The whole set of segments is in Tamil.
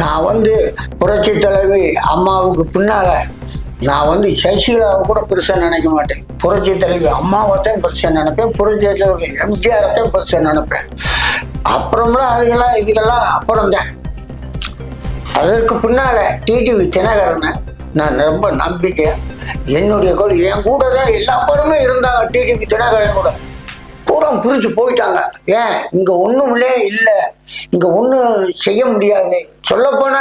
நான் வந்து புரட்சி தலைவி அம்மாவுக்கு பின்னால நான் சசிகலாவை கூட பெருசா நினைக்க மாட்டேன். புரட்சி தலைவி அம்மாவைத்தான் பெருசா நினைப்பேன், புரட்சி தலைவி எம்ஜிஆரைத்தான் பெருசா நினைப்பேன். அப்புறம்லாம் இதுக்கெல்லாம் அப்புறம்தான். அதற்கு பின்னால டிடிவி தினகரனை நான் ரொம்ப நம்பிக்கையா, என்னுடைய கோல் என் கூட தான் எல்லா பேருமே இருந்தாங்க. டிடிவி தினகரன் கூட பூரா பிரிஞ்சு போயிட்டாங்க. ஏன் இங்க ஒண்ணுமில்லே இல்லை, இங்க ஒண்ணும் செய்ய முடியாது. சொல்ல போனா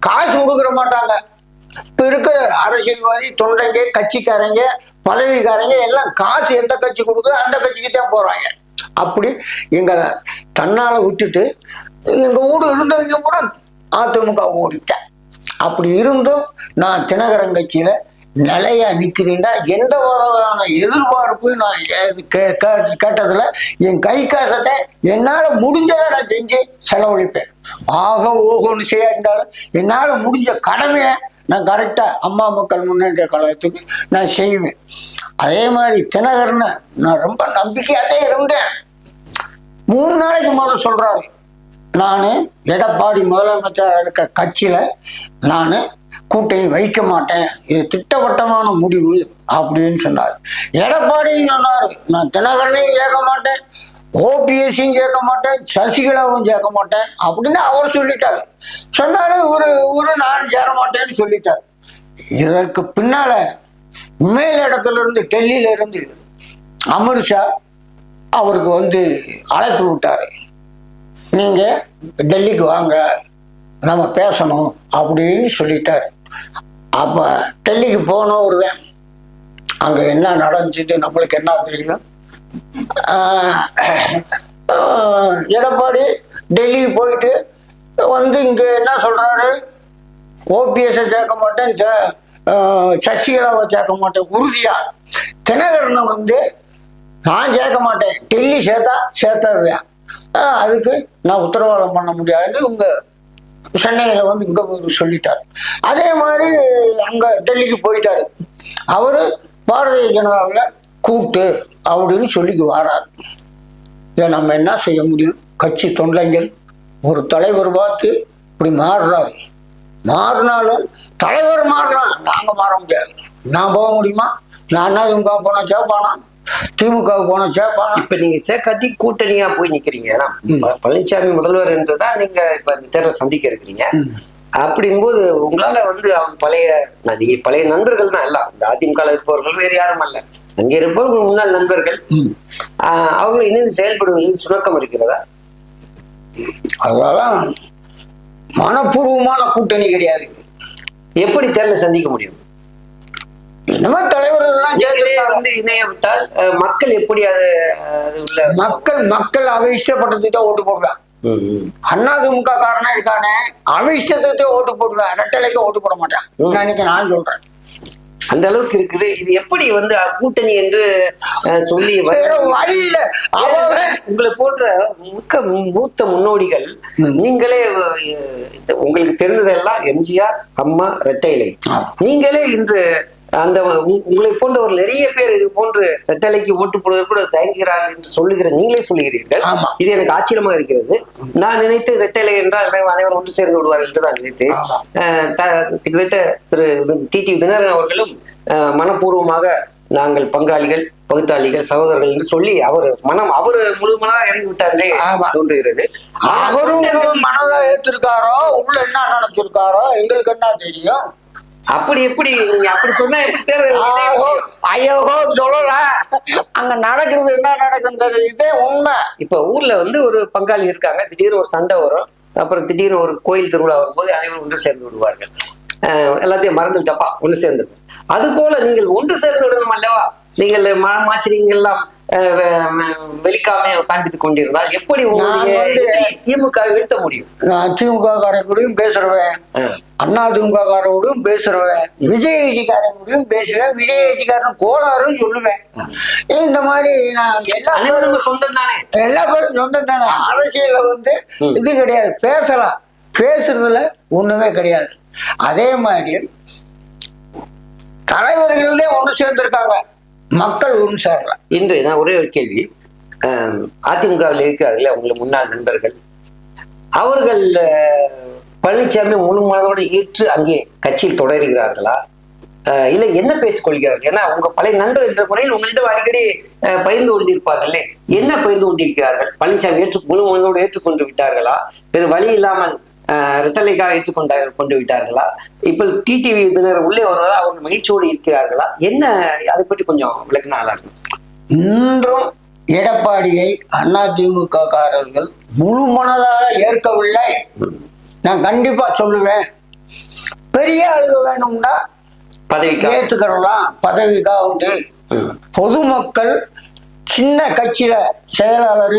காசு கொடுக்குற மாட்டாங்க. இப்ப இருக்கிற அரசியல்வாதி தொண்டைங்க, கட்சிக்காரங்க, பதவிக்காரங்க எல்லாம் காசு எந்த கட்சி கொடுக்குதோ அந்த கட்சிக்கு தான் போறாங்க. அப்படி எங்களை தன்னால விட்டுட்டு எங்க ஊடு இருந்தவங்க கூட அதிமுக ஓடிட்டேன். அப்படி இருந்தும் நான் தினகரன் கட்சியில நிலையா நிக்கிறேன்னா எந்த வகையான எதிர்பார்ப்பு நான் கேட்டதுல என் கை காசத்தை என்னால முடிஞ்சதை நான் செஞ்சு செலவழிப்பேன். ஆக ஓகோன்னு செய்யாட்டாலும் என்னால முடிஞ்ச கடமையை நான் கரெக்டா அம்மா மக்கள் முன்னேற்ற கழகத்துக்கு நான் செய்வேன். அதே மாதிரி தினகரனை நான் ரொம்ப நம்பிக்கையாதே இருந்தேன். 3 நாளைக்கு முதல்ல சொல்றாரு, நானு எடப்பாடி முதலமைச்சர் இருக்க கட்சியில நானு கூட்டணி வைக்க மாட்டேன், இது திட்டவட்டமான முடிவு அப்படின்னு சொன்னார். எடப்பாடியும் சொன்னாரு, நான் தினகரனையும் கேட்க மாட்டேன், ஓபிஎஸ்ஸையும் கேட்க மாட்டேன், சசிகலாவும் கேட்க மாட்டேன் அப்படின்னு அவர் சொல்லிட்டாரு. சொன்னாலும் ஒரு நான் சேர மாட்டேன்னு சொல்லிட்டார். இதற்கு பின்னால மேல் இடத்துல இருந்து டெல்லியில இருந்து அமித்ஷா அவருக்கு அழைப்பு விட்டாரு, நீங்க டெல்லிக்கு வாங்க, நம்ம பேசணும் அப்படின்னு சொல்லிட்டாரு. அப்ப டெல்லிக்கு போனவருதான் அங்க என்ன நடந்துச்சு நம்மளுக்கு என்ன தெரியும். எடப்பாடி டெல்லி போயிட்டு இங்க என்ன சொல்றாரு, ஓபிஎஸ் சேர்க்க மாட்டேன், சசிகலாவை சேர்க்க மாட்டேன் உறுதியா. தினகரனை நான் சேர்க்க மாட்டேன், டெல்லி சேர்த்தருவேன், அதுக்கு நான் உத்தரவாதம் பண்ண முடியாது உங்க சென்னையில இங்க சொல்லிட்டாரு. அதே மாதிரி அங்க டெல்லிக்கு போயிட்டாரு. அவரு பாரதிய ஜனதாவில் கூட்டு அப்படின்னு சொல்லிக்கு வராரு. இதை நம்ம என்ன செய்ய முடியும்? கட்சி தொண்டங்கள் ஒரு தலைவர் பார்த்து இப்படி மாறுறாரு. மாறினாலும் தலைவர் மாறலாம், நாங்க மாற முடியாது. நான் போக முடியுமா? நான் திமுக போனா சேப்பானா, திமுக போன சேப்பானா? இப்ப நீங்க சேர்க்காட்டி கூட்டணியா போய் நிக்கிறீங்க. பழனிசாமி முதல்வர் என்றுதான் நீங்க இப்ப தேர்தல் சந்திக்க இருக்கிறீங்க. அப்படிங்கும்போது உங்களால அவங்க பழைய நண்பர்கள் தான் எல்லாம். இந்த அதிமுக இருப்பவர்கள் வேறு யாரும் அல்ல, அங்கே இருப்பவர்கள் முன்னாள் நண்பர்கள். அவங்க இணைந்து செயல்படுவதில் சுணக்கம் இருக்கிறதா? அதெல்லாம் மனப்பூர்வமான கூட்டணி கிடையாது. எப்படி தேர்தல் சந்திக்க முடியும்? என்னமா தலைவர்கள் இணையவிட்டால் மக்கள் எப்படி அது உள்ள மக்கள் அவ இஷ்டப்பட்டதுக்கு தான் ஓட்டு போடுவேன். அதிமுக காரனா இருக்கானே அவ இஷ்டத்துக்கு ஓட்டு போடுவேன், ரெட்டலைக்கு ஓட்டு போட மாட்டேன். நான் சொல்றேன் அந்த அளவுக்கு இருக்குது. இது எப்படி கூட்டணி என்று சொல்லி வழியில உங்களை போன்ற மூத்த முன்னோடிகள், நீங்களே உங்களுக்கு தெரிந்ததெல்லாம் எம்ஜிஆர், அம்மா, ரெட்டைலை, நீங்களே இன்று அந்த உங்களை போன்ற ஒரு நிறைய பேர் இது போன்று ரெட்டலைக்கு ஓட்டு போடுவது கூட தயங்குகிறார்கள் என்று சொல்லுகிற நீங்களே சொல்லுகிறீர்கள். இது எனக்கு ஆச்சரியமா இருக்கிறது. நான் நினைத்து ரெட்டலை என்றால் அனைவரும் ஒன்று சேர்ந்து விடுவார்கள் என்று நான் நினைத்தேன். கிட்டத்தட்ட திரு டிடிவி தினகரன் அவர்களும் மனப்பூர்வமாக நாங்கள் பங்காளிகள், பகுத்தாளிகள், சகோதரர்கள் என்று சொல்லி அவர் முழுமனதாக இறங்கி விட்டார்களே தோன்றுகிறது. அவரும் மனதா ஏற்றிருக்காரோ, உள்ள என்ன நினைச்சிருக்காரோ எங்களுக்கு என்ன தெரியும். அப்படி எப்படி நீங்க அப்படி சொன்னா எப்படி தேர்தல்? ஐயோ சொல்லல, அங்க நடக்கிறது என்ன நடக்குது இதே உண்மை. இப்ப ஊர்ல ஒரு பங்காளி இருக்காங்க, திடீர்னு ஒரு சண்டை வரும், அப்புறம் திடீர்னு ஒரு கோயில் திருவிழா வரும்போது அனைவரும் ஒன்று சேர்ந்து விடுவார்கள். எல்லாத்தையும் மறந்துவிட்டப்பா ஒன்று சேர்ந்து. அது போல நீங்கள் ஒன்று சேர்ந்து விடணும் அல்லவா? நீங்கள் மாச்சிரியெல்லாம் வெளிக்காம காண்பித்துக் கொண்டிருந்தால் எப்படி திமுக வீழ்த்த முடியும்? நான் திமுக காரக்கூடையும் பேசுறேன், அண்ணா திமுக காரோடும் பேசுறேன், விஜயகாரன் பேசுவேன், விஜயகாரன் கோளாறும் சொல்லுவேன். இந்த மாதிரி நான் எல்லா சொந்தம் தானே, எல்லா பேரும் சொந்தம் தானே. அரசியல்ல இது கிடையாது, பேசலாம், பேசுறதுல ஒண்ணுமே கிடையாது. அதே மாதிரி தலைவர்களே ஒண்ணு சேர்ந்திருக்காங்க, மக்கள் ஒன்று சேரலாம். இன்று நான் ஒரே ஒரு கேள்வி, அதிமுகவில் இருக்கிறார்களே உங்களை முன்னாள் நண்பர்கள், அவர்கள் பழனிசாமி முழு மனதோடு ஏற்று அங்கே கட்சியில் தொடர்கிறார்களா, இல்லை என்ன பேசிக் கொள்கிறார்கள்? ஏன்னா உங்க பழைய நண்பர் என்ற முறையில் உங்களிடம் அடிக்கடி பகிர்ந்து கொண்டிருப்பார்களே, என்ன பகிர்ந்து கொண்டிருக்கிறார்கள்? பழனிசாமி முழு மனதோடு ஏற்றுக்கொண்டு விட்டார்களா, வேறு வழி இல்லாமல் ரெட்டலைக்காக கொண்டு விட்டார்களா, இப்ப டிடிவி விருந்தினர் உள்ளே வருவதா அவர்கள் மகிழ்ச்சியோடு இருக்கிறார்களா, என்ன அதை பற்றி கொஞ்சம் விளக்குனா நல்லா இருக்கும். இன்றும் எடப்பாடியை அதிமுக காரர்கள் முழு மனதாக ஏற்கவில்லை. நான் கண்டிப்பா சொல்லுவேன், பெரிய ஆளுக வேணும்னா பதவிக்கு ஏத்துக்கிறலாம், பதவிக்காக உண்டு. பொதுமக்கள் சின்ன கட்சியில செயலாளர்,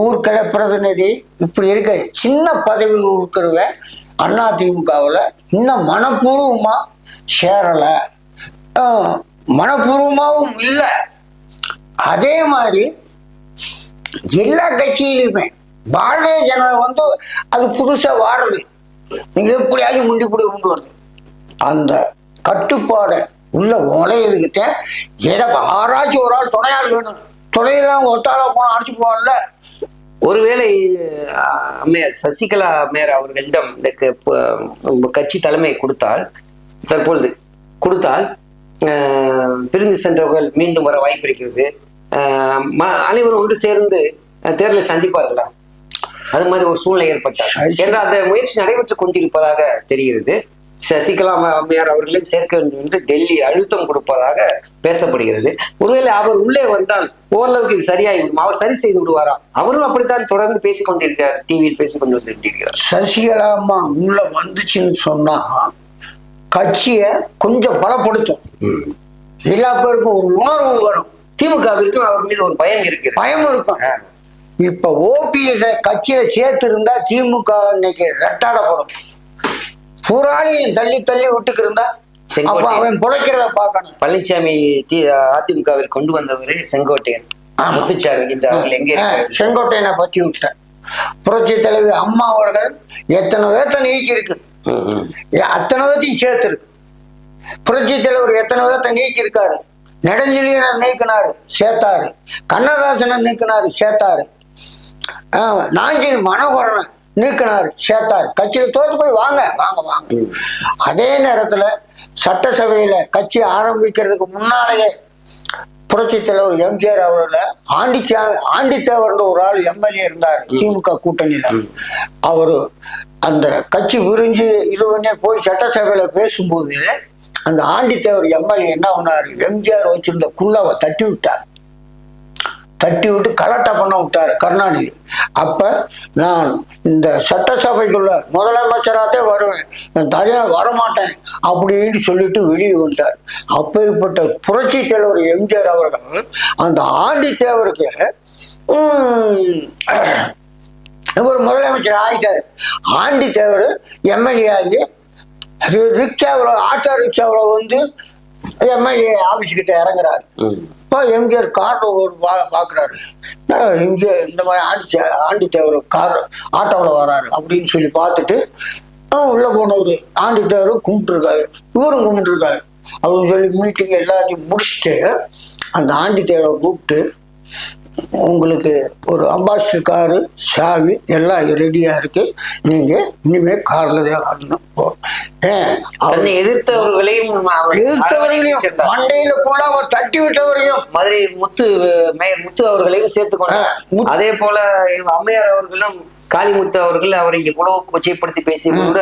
ஊர்க்கலை பிரதிநிதி இப்படி இருக்க சின்ன பதவியில் இருக்கிறவன் அதிமுகவில் இன்னும் மனப்பூர்வமா சேரல, மனப்பூர்வமாவும் இல்லை. அதே மாதிரி எல்லா கட்சியிலுமே பாரதிய ஜனதா அது புதுசா வாடுறது, நீங்க எப்படியாவது முண்டிப்படி கொண்டு வருது. அந்த கட்டுப்பாடை உள்ள உலையதுக்கிட்ட ஆராய்ச்சி ஒரு ஆள் துணையாள் வேணும். துணையெல்லாம் ஒட்டாளா போனா அடிச்சு போவான்ல. ஒருவேளை அம்மையார் சசிகலா அம்மையார் அவர்களிடம் இந்த கட்சி தலைமை கொடுத்தால், தற்பொழுது கொடுத்தால் பிரிந்து சென்றவர்கள் மீண்டும் வர வாய்ப்பு இருக்கிறது. அனைவரும் ஒன்று சேர்ந்து தேர்தலை சந்திப்பார்களா? அது மாதிரி ஒரு சூழ்நிலை ஏற்பட்டார் என்ற அந்த முயற்சி நடைபெற்றுக் கொண்டிருப்பதாக தெரிகிறது. சசிகலா அம்மையார் அவர்களையும் சேர்க்க வேண்டும் என்று டெல்லி அழுத்தம் கொடுப்பதாக பேசப்படுகிறது. ஒருவேளை அவர் உள்ளே வந்தால் ஓரளவுக்கு இது சரியாகிவிடும், அவர் சரி செய்து விடுவாரா? அவரும் அப்படித்தான் தொடர்ந்து பேசிக் கொண்டிருக்கிறார், டிவியில் பேசிக் கொண்டு வந்திருக்கிறார். சசிகலா அம்மா உள்ள வந்துச்சுன்னு சொன்னா கட்சியை கொஞ்சம் பலப்படுத்தும், எல்லா பேருக்கும் ஒரு உணர்வு வரும். திமுகவிற்கும் அவர் மீது ஒரு பயம் இருக்கிறது, பயம் இருக்கும். இப்ப ஓபிஎஸ் கட்சியில சேர்த்து இருந்தா திமுக இன்னைக்கு ரெட்டாடப்படும். புறாணியும் தள்ளி தள்ளி விட்டுக்கு இருந்தா அவன் பிழைக்கிறத பார்க்கணும். பழனிசாமி அதிமுகவில் கொண்டு வந்தவர் செங்கோட்டையன், முத்துச்சாமி என்ற அவர்கள் எங்கே செங்கோட்டையனை பத்தி விட்டேன். புரட்சி தலைவி அம்மா அவர்கள் எத்தனை பேர்த்த நீக்கி இருக்கு, அத்தனை பேர்த்தையும் சேர்த்து இருக்கு. புரட்சி தலைவர் எத்தனை பேர்த்த நீக்கி இருக்காரு. நெடுஞ்செழியனை நீக்கினாரு, சேர்த்தாரு. கண்ணதாசனை நீக்கினாரு, சேர்த்தாரு. நாஞ்சில் மனோகரனை நீக்கினாரு, சேர்த்தாரு. கட்சியில தோத்து போய் வாங்க வாங்க வாங்க. அதே நேரத்துல சட்டசபையில கட்சி ஆரம்பிக்கிறதுக்கு முன்னாலேயே புரட்சி தலைவர் எம்ஜிஆர் அவர்கள ஆண்டித்தேவர்ன்ற ஒரு ஆள் எம்எல்ஏ இருந்தார் திமுக கூட்டணியில. அவரு அந்த கட்சி விரிஞ்சு இது போய் சட்டசபையில பேசும்போது அந்த ஆண்டித்தேவர் எம்எல்ஏ என்ன பண்ணாரு, எம்ஜிஆர் வச்சிருந்த குள்ளவை தட்டி விட்டார். தட்டி விட்டு கலட்டா பண்ண விட்டாரு கருணாநிதி. அப்ப நான் இந்த சட்டசபைக்குள்ள முதலமைச்சராகத்தே வருவேன், நான் தனியா வரமாட்டேன் அப்படின்னு சொல்லிட்டு வெளியே வந்துட்டார். அப்பேற்பட்ட புரட்சி தலைவர் எம்ஜிஆர் அவர்கள் அந்த ஆண்டித்தேவருக்கு ஒரு முதலமைச்சர் ஆகிட்டாரு. ஆண்டித்தேவர் எம்எல்ஏ ஆகி ரிக்ஷாவில் ஆட்டோ ரிக்ஷாவில் எம்எல்ஏ ஆபீஸ் கிட்ட இறங்குறாரு. இப்போ எம்ஜிஆர் கார்ல ஒரு பாக்குறாரு, எம்ஜிஆர் இந்த மாதிரி ஆண்டித்தேவர் கார் ஆட்டோவில் வராரு அப்படின்னு சொல்லி பார்த்துட்டு உள்ள போனவர் ஆண்டித்தேவர் கும்பிட்டுருக்காரு, இவரும் கும்பிட்டுருக்காரு அப்படின்னு சொல்லி மீட்டிங் எல்லாத்தையும் முடிச்சுட்டு அந்த ஆண்டித்தேவரை கூப்பிட்டு, உங்களுக்கு ஒரு அம்பாசிடர் காரு சாவி எல்லாம் ரெடியா இருக்கு, நீங்க இனிமே கார்ல தான் வரணும். எதிர்த்தவர்களையும் மண்டையில போல அவர் தட்டி விட்டவரையும் மதுரை மேயர் முத்து அவர்களையும் சேர்த்துக்கொண்டார். அதே போல அம்மையார் அவர்களும் காளிமுத்து அவர்கள் அவரை எவ்வளவு கொச்சைப்படுத்தி பேசி கூட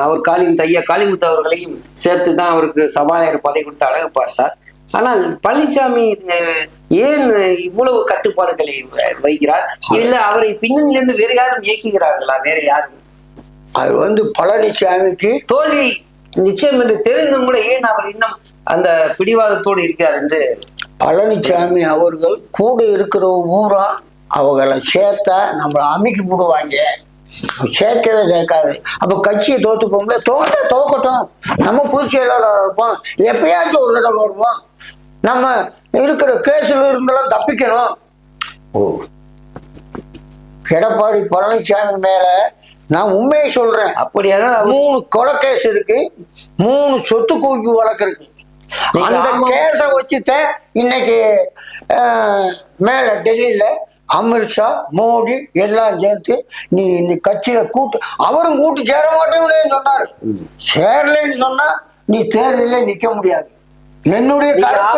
அவர் காளிமுத்து அவர்களையும் சேர்த்து தான் அவருக்கு சபாநாயகர் பதவி கொடுத்து அழகு பார்த்தார். ஆனால் பழனிசாமி ஏன் இவ்வளவு கட்டுப்பாடுகளை வைக்கிறார்? இல்ல அவரை பின்னணியிலிருந்து வேற யாரும் இயக்குகிறார்களா? வேற யாரும்? அது பழனிசாமிக்கு தோல்வி நிச்சயம் என்று தெரிந்தும் கூட ஏன் அவர் இன்னும் அந்த பிடிவாதத்தோடு இருக்கிறார் என்று பழனிசாமி அவர்கள் கூட இருக்கிற ஊரா அவங்களை சேர்த்தா நம்மளை அமைக்கி போடுவாங்க, சேர்க்கவே சேர்க்காது. அப்ப கட்சியை தோத்து போகும்போது தோக்கட்டும், நம்ம பொதுச் செயலாளர் இருப்போம், எப்பயாச்சும் ஒரு தடவை வருவோம், நம்ம இருக்கிற கேஸ்ல இருந்தெல்லாம் தப்பிக்கணும். எடப்பாடி பழனிசாமி மேல நான் உண்மையை சொல்றேன், அப்படியாதான் 3 கொலை கேஸ் இருக்கு, 3 சொத்து குவிப்பு வழக்கு இருக்கு. அந்த கேஸ வச்சுதான் இன்னைக்கு மேல டெல்லியில அமித்ஷா, மோடி எல்லாம் சேர்த்து நீ கட்சியில அவரும் கூட்டு சேர மாட்டேன்னு சொன்னாரு. சேரலன்னு சொன்னா நீ தேர்தலில் நிக்க முடியாது. என்னுடைய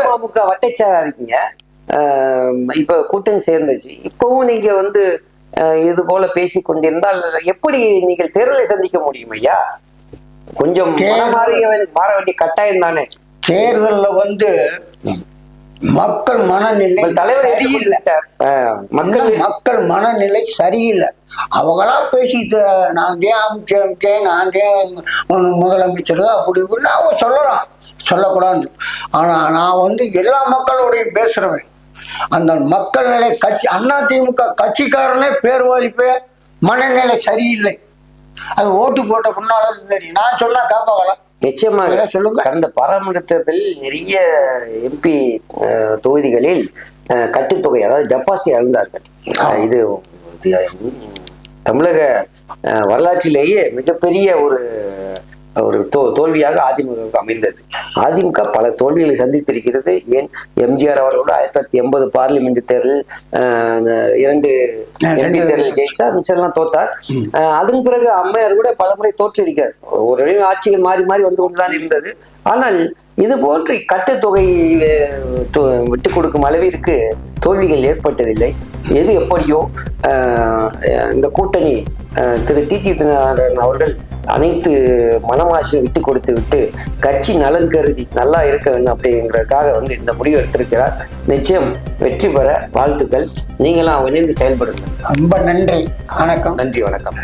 அமமுக வட்டைச்சாரா இருக்கீங்க, இப்ப கூட்டணி சேர்ந்துச்சு. இப்பவும் நீங்க வந்து இது போல பேசி கொண்டிருந்தால் எப்படி நீங்கள் தேர்தலை சந்திக்க முடியும் ஐயா? கொஞ்சம் மாற வேண்டிய கட்டாயம் தானே. தேர்தல்ல வந்து மக்கள் மனநிலை தலைவர் சரியில்லை. மக்கள் மனநிலை சரியில்லை. அவங்களா பேசிட்டு நான் ஏன் அமைச்சர், நான் ஏன் முதலமைச்சர் அப்படி இப்படின்னு அவங்க சொல்லலாம், சொல்லக்கூடாது. ஆனா நான் வந்து எல்லா மக்களோடையும் பேசுறவன். அந்த மக்கள் நிலை கட்சி அதிமுக கட்சிக்காரனே பேர்வாதிப்பே மனநிலை சரியில்லை. அது ஓட்டு போட்ட முன்னால தெரியும். நான் சொன்னா காப்பாகலாம். நிச்சயமாக சொல்லுங்க. கடந்த பாராளுமன்ற தேர்தலில் நிறைய எம்பி தொகுதிகளில் கட்டுத்தொகை, அதாவது டெபாசிட் இழந்தார்கள். இது தமிழக வரலாற்றிலேயே மிகப்பெரிய ஒரு தோல்வியாக அதிமுக அமைந்தது. அதிமுக பல தோல்விகளை சந்தித்திருக்கிறது. ஏன் எம்ஜிஆர் அவர்களோட 1980 பார்லிமெண்ட் தேர்தல் 2 எம்பி தேர்தல் ஜெயிச்சா, மிச்சம்லாம் தோத்தார். அதன் பிறகு அம்மையார் கூட பல முறை தோற்றிருக்கார். ஒரு ஆட்சிகள் மாறி மாறி வந்து கொண்டுதான் இருந்தது. ஆனால் இது போன்று கட்டுத்தொகை விட்டு கொடுக்கும் அளவிற்கு தோல்விகள் ஏற்பட்டதில்லை. எது எப்படியோ இந்த கூட்டணி திரு டிடி தினகரன் அவர்கள் அனைத்து மனமாட்சியை விட்டு கொடுத்து விட்டு கட்சி நலன் கருதி நல்லா இருக்க வேண்டும் அப்படிங்கிறதுக்காக வந்து இந்த முடிவு எடுத்திருக்கிறார். நிச்சயம் வெற்றி பெற வாழ்த்துக்கள். நீங்களாம் இணைந்து செயல்படுங்க. ரொம்ப நன்றி. வணக்கம். நன்றி, வணக்கம்.